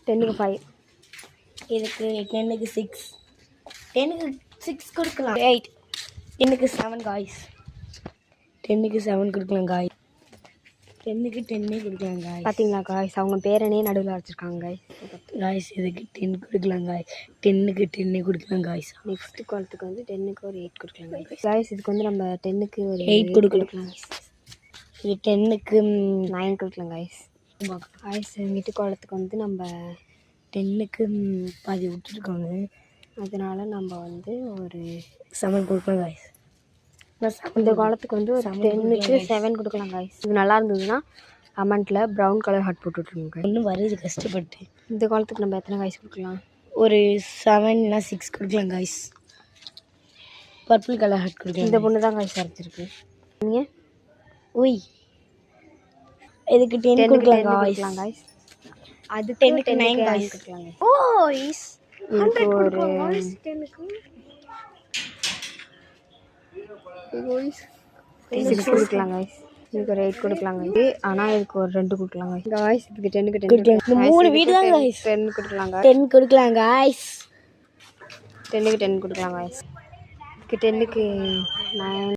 10க்கு 5. இதுக்கு 10க்கு 6. 10க்கு 6 கொடுக்கலாம். 8. 10க்கு 7 guys. 10க்கு 7 கொடுக்கலாம் guys. 10க்கு 10 கொடுக்கலாம் guys. பார்த்தீங்களா guys, அவங்க பேரனே நடுவில் வச்சுருக்காங்க guys. இதுக்கு 10 கொடுக்கலாம் guys. 10க்கு 10 கொடுக்கலாம் guys. நெக்ஸ்ட் காலத்துக்கு வந்து 10க்கு ஒரு 8 கொடுக்கலாம் guys. இதுக்கு வந்து நம்ம 10க்கு ஒரு 8 கொடுக்கலாம். இது 10க்கு 9 கொடுக்கலாம் guys. வீட்டு காலத்துக்கு வந்து நம்ம 10க்கு பாதி விட்டுருக்காங்க. அதனால நம்ம வந்து ஒரு 7 கொடுக்கலாம் guys. இந்த காலத்துக்கு வந்து ஒரு 10க்கு 7 கொடுக்கலாம் guys. இது நல்லா இருந்ததுன்னா கமெண்ட்டில் ப்ரௌன் கலர் ஹார்ட் போட்டு விட்ருங்க. இன்னும் வருது கஷ்டப்பட்டு. இந்த காலத்துக்கு நம்ம எத்தனை guys கொடுக்கலாம்? ஒரு 7 இல்லைனா 6 கொடுக்கலாம் guys. பர்பிள் கலர் ஹார்ட் கொடுக்கலாம். இந்த பொண்ணு தான் guys வரைச்சிருக்கு. நீங்கள் உய் இதுக்கு 10 கொடுக்கலாம் guys. அது 10க்கு 9 guys. guys. 100 ஒரு கொடுக்கலாம் guys. 10க்கு 6 கொடுக்கலாம் guys. இதுக்கு ஒரு 8 கொடுக்கலாம் guys. ஆனால் இதுக்கு ஒரு 2 கொடுக்கலாம் guys. இதுக்கு 10க்கு 10 இந்த 3 வீடு தான் guys. 10 கொடுக்கலாம் guys. 10 கொடுக்கலாம் guys. 10க்கு 10 கொடுக்கலாம் guys. இதுக்கு 10க்கு 9